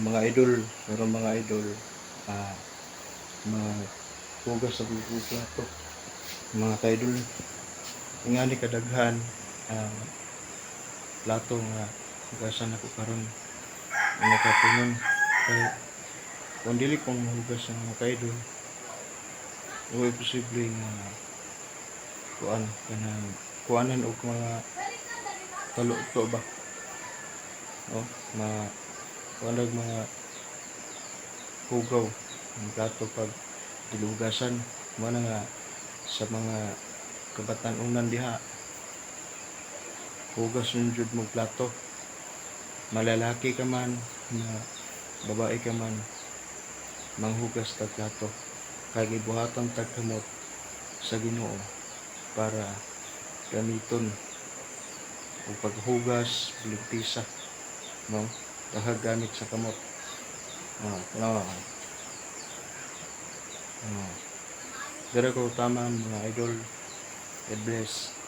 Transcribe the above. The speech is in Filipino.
mga idol, mga idol, ah, maghugas sa buong plato. Mga idol, ingani kadaghan ang plato nga hugasan ako karon nga kapunon. Kaya kung dili kong mahugas ang mga idol, huwag posible nga kuanan og mga taluto ba, oh, kuanan mga hugaw ang plato pag dilugasan mo na nga sa mga kabatan-unan diha. Hugas yung jud mo plato, malalaki ka man na babae ka man, manghugas ta plato kay gibuhatan tag kamot sa Ginoo para gamiton o paghugas ligtisa, no, gamit sa kamot. No. Dere ko tama mga idol. God bless.